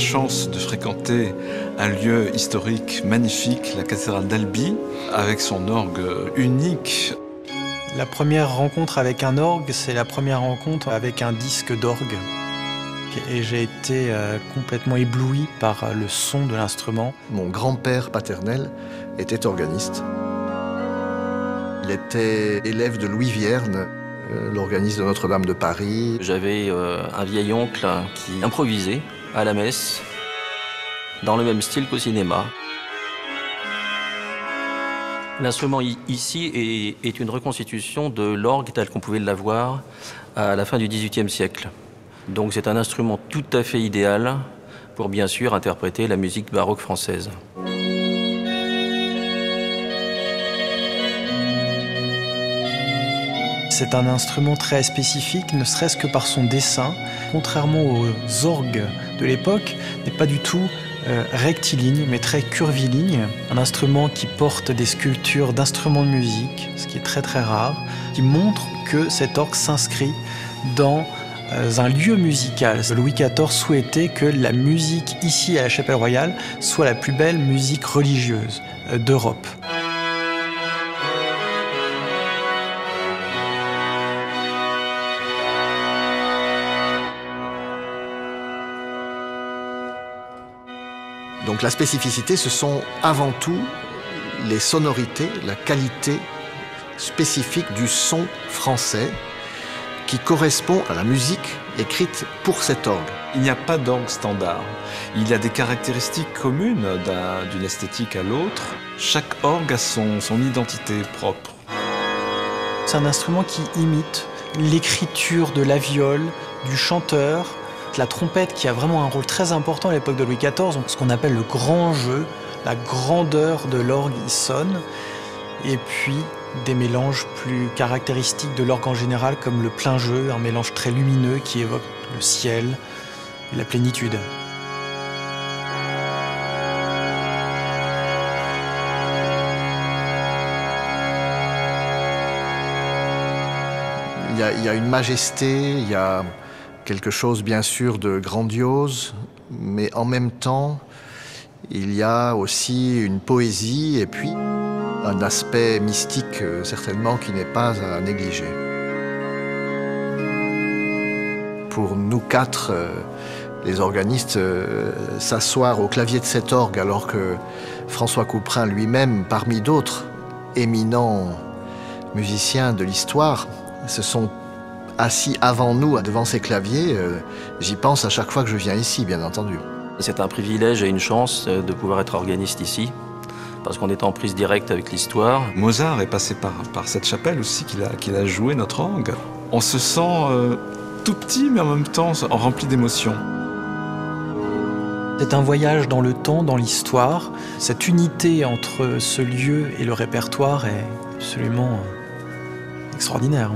chance de fréquenter un lieu historique magnifique, la cathédrale d'Albi, avec son orgue unique. La première rencontre avec un orgue, c'est la première rencontre avec un disque d'orgue. Et j'ai été complètement ébloui par le son de l'instrument. Mon grand-père paternel était organiste. Il était élève de Louis Vierne, l'organiste de Notre-Dame de Paris. J'avais un vieil oncle qui improvisait à la messe, dans le même style qu'au cinéma. L'instrument ici est une reconstitution de l'orgue tel qu'on pouvait l'avoir à la fin du XVIIIe siècle. Donc c'est un instrument tout à fait idéal pour bien sûr interpréter la musique baroque française. C'est un instrument très spécifique, ne serait-ce que par son dessin. Contrairement aux orgues de l'époque, n'est pas du tout rectiligne, mais très curviligne. Un instrument qui porte des sculptures d'instruments de musique, ce qui est très très rare, qui montre que cet orgue s'inscrit dans un lieu musical. Louis XIV souhaitait que la musique ici à la Chapelle Royale soit la plus belle musique religieuse d'Europe. Donc la spécificité, ce sont avant tout les sonorités, la qualité spécifique du son français qui correspond à la musique écrite pour cet orgue. Il n'y a pas d'orgue standard. Il y a des caractéristiques communes d'une esthétique à l'autre. Chaque orgue a son identité propre. C'est un instrument qui imite l'écriture de la viole, du chanteur, la trompette qui a vraiment un rôle très important à l'époque de Louis XIV, donc ce qu'on appelle le grand jeu, la grandeur de l'orgue y sonne, et puis des mélanges plus caractéristiques de l'orgue en général, comme le plein jeu, un mélange très lumineux qui évoque le ciel et la plénitude. Il y a une majesté, il y a quelque chose bien sûr de grandiose, mais en même temps, il y a aussi une poésie et puis un aspect mystique certainement qui n'est pas à négliger. Pour nous quatre, les organistes, s'asseoir au clavier de cet orgue alors que François Couperin lui-même, parmi d'autres éminents musiciens de l'histoire, se sont assis avant nous devant ces claviers, j'y pense à chaque fois que je viens ici, bien entendu. C'est un privilège et une chance de pouvoir être organiste ici, parce qu'on est en prise directe avec l'histoire. Mozart est passé par cette chapelle aussi qu'il a joué notre orgue. On se sent tout petit, mais en même temps rempli d'émotions. C'est un voyage dans le temps, dans l'histoire. Cette unité entre ce lieu et le répertoire est absolument extraordinaire.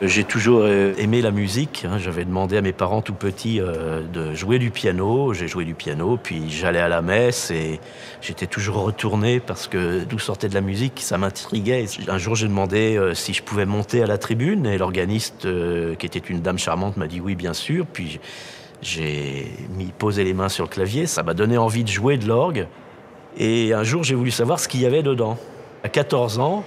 J'ai toujours aimé la musique. J'avais demandé à mes parents tout petits de jouer du piano. J'ai joué du piano, puis j'allais à la messe et j'étais toujours retourné parce que d'où sortait de la musique, ça m'intriguait. Un jour, j'ai demandé si je pouvais monter à la tribune et l'organiste, qui était une dame charmante, m'a dit oui, bien sûr. Puis j'ai posé les mains sur le clavier. Ça m'a donné envie de jouer de l'orgue. Et un jour, j'ai voulu savoir ce qu'il y avait dedans. À 14 ans,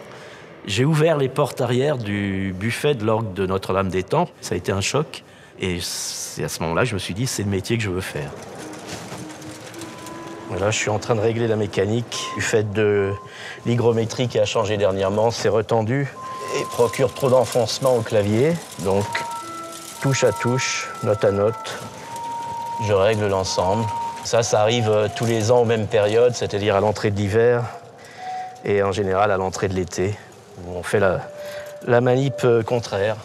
j'ai ouvert les portes arrière du buffet de l'orgue de Notre-Dame-des-Temps. Ça a été un choc. Et c'est à ce moment-là que je me suis dit, c'est le métier que je veux faire. Là, je suis en train de régler la mécanique. Du fait de l'hygrométrie qui a changé dernièrement, c'est retendu et procure trop d'enfoncement au clavier. Donc, touche à touche, note à note, je règle l'ensemble. Ça arrive tous les ans aux mêmes périodes, c'est-à-dire à l'entrée de l'hiver et en général à l'entrée de l'été. On fait la manip contraire.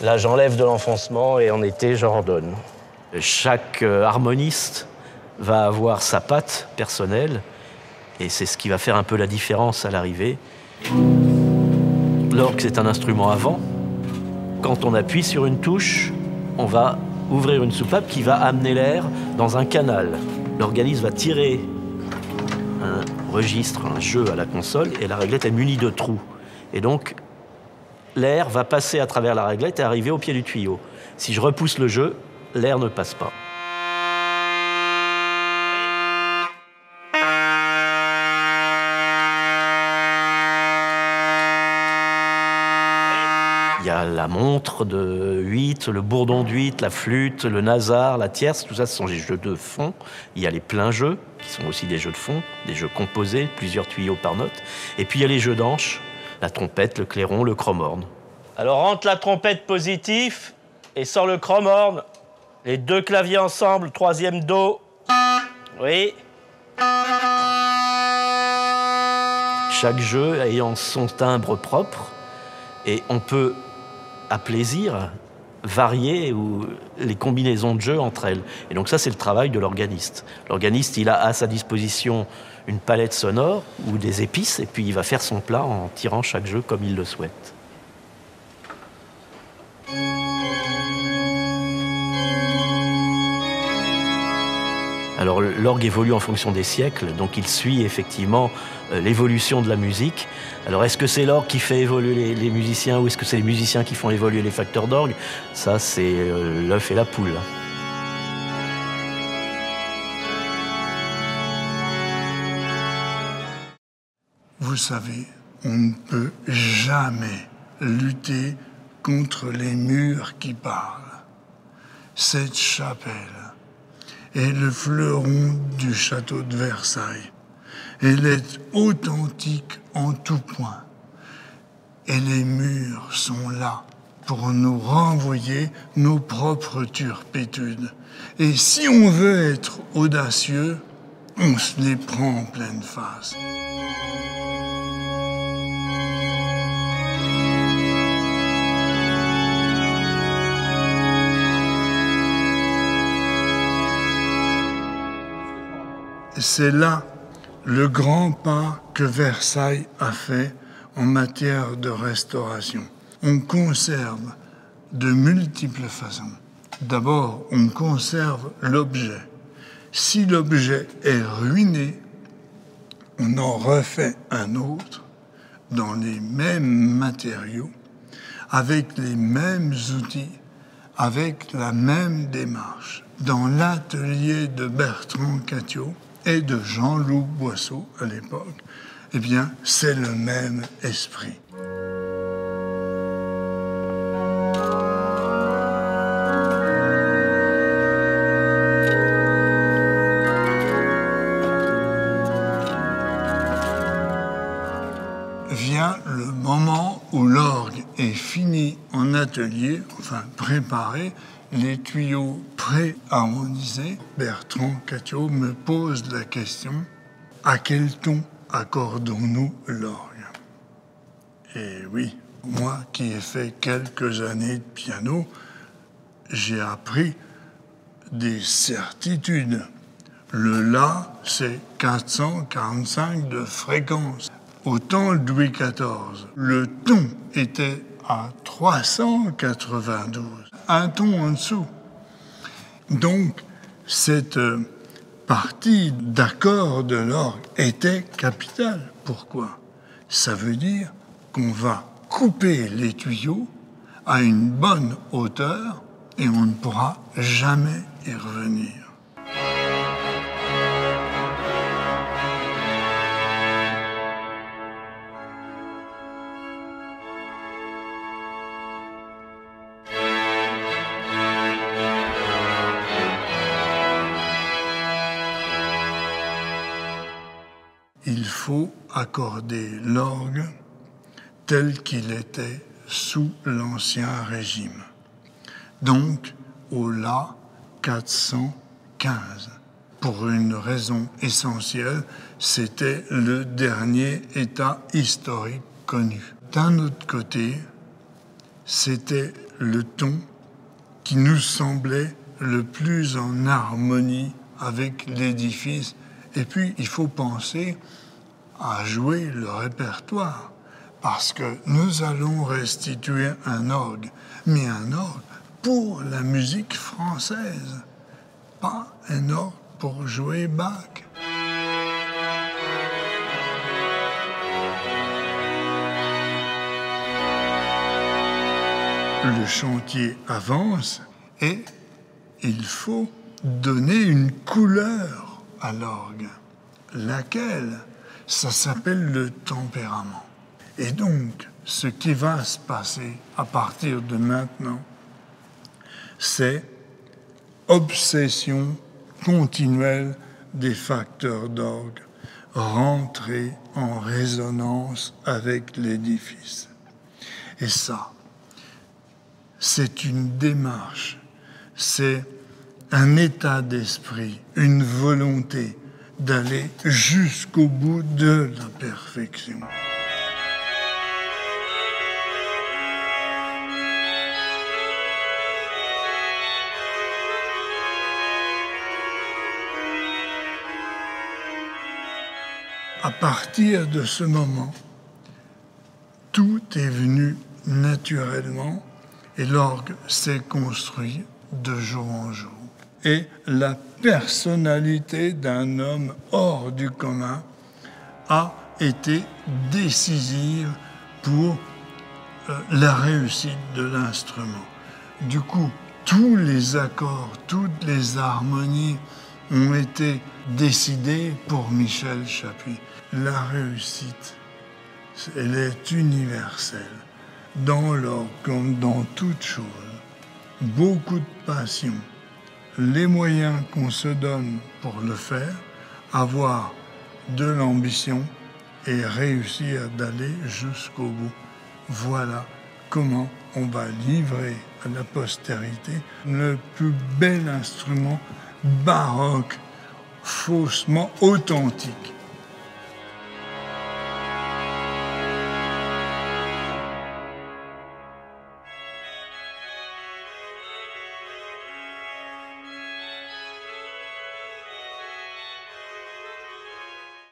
Là, j'enlève de l'enfoncement et en été, j'en donne. Chaque harmoniste va avoir sa patte personnelle et c'est ce qui va faire un peu la différence à l'arrivée. L'orgue, c'est un instrument à vent. Quand on appuie sur une touche, on va ouvrir une soupape qui va amener l'air dans un canal. L'organiste va tirer un registre, un jeu à la console, et la réglette est munie de trous. Et donc, l'air va passer à travers la réglette et arriver au pied du tuyau. Si je repousse le jeu, l'air ne passe pas. Il y a la montre de 8, le bourdon de 8, la flûte, le nasard, la tierce, tout ça, ce sont des jeux de fond. Il y a les pleins jeux, qui sont aussi des jeux de fond, des jeux composés, plusieurs tuyaux par note. Et puis il y a les jeux d'anches, la trompette, le clairon, le chromorne. Alors rentre la trompette positif et sort le chromorne. Les deux claviers ensemble, troisième do. Oui. Chaque jeu ayant son timbre propre, et on peut à plaisir, varier les combinaisons de jeux entre elles. Et donc ça, c'est le travail de l'organiste. L'organiste, il a à sa disposition une palette sonore ou des épices, et puis il va faire son plat en tirant chaque jeu comme il le souhaite. Alors l'orgue évolue en fonction des siècles, donc il suit effectivement l'évolution de la musique. Alors est-ce que c'est l'orgue qui fait évoluer les musiciens ou est-ce que c'est les musiciens qui font évoluer les facteurs d'orgue? Ça, c'est l'œuf et la poule. Vous savez, on ne peut jamais lutter contre les murs qui parlent. Cette chapelle est le fleuron du château de Versailles. Elle est authentique en tout point. Et les murs sont là pour nous renvoyer nos propres turpitudes. Et si on veut être audacieux, on se les prend en pleine face. C'est là le grand pas que Versailles a fait en matière de restauration. On conserve de multiples façons. D'abord, on conserve l'objet. Si l'objet est ruiné, on en refait un autre dans les mêmes matériaux, avec les mêmes outils, avec la même démarche. Dans l'atelier de Bertrand Cattiot et de Jean-Loup Boisseau à l'époque, eh bien, c'est le même esprit. Vient le moment où l'orgue est fini en atelier, enfin préparé, les tuyaux pré-harmonisés. Bertrand Cattiot me pose la question, à quel ton accordons-nous l'orgue? Et oui, moi qui ai fait quelques années de piano, j'ai appris des certitudes. Le La, c'est 445 de fréquence. Au temps de Louis XIV, le ton était à 392, un ton en dessous. Donc, cette partie d'accord de l'orgue était capitale. Pourquoi? Ça veut dire qu'on va couper les tuyaux à une bonne hauteur et on ne pourra jamais y revenir. faut accorder l'orgue tel qu'il était sous l'Ancien Régime, donc au La 415. Pour une raison essentielle, c'était le dernier état historique connu. D'un autre côté, c'était le ton qui nous semblait le plus en harmonie avec l'édifice. Et puis, il faut penser à jouer le répertoire, parce que nous allons restituer un orgue, mais un orgue pour la musique française, pas un orgue pour jouer Bach. Le chantier avance et il faut donner une couleur à l'orgue. Laquelle? Ça s'appelle le tempérament. Et donc, ce qui va se passer à partir de maintenant, c'est obsession continuelle des facteurs d'orgue, rentrer en résonance avec l'édifice. Et ça, c'est une démarche, c'est un état d'esprit, une volonté d'aller jusqu'au bout de la perfection. À partir de ce moment, tout est venu naturellement et l'orgue s'est construit de jour en jour. Et la personnalité d'un homme hors du commun a été décisive pour la réussite de l'instrument. Du coup, tous les accords, toutes les harmonies ont été décidés pour Michel Chapuis. La réussite, elle est universelle, dans l'orgue comme dans toute chose. Beaucoup de passion, les moyens qu'on se donne pour le faire, avoir de l'ambition et réussir d'aller jusqu'au bout. Voilà comment on va livrer à la postérité le plus bel instrument baroque, faussement authentique.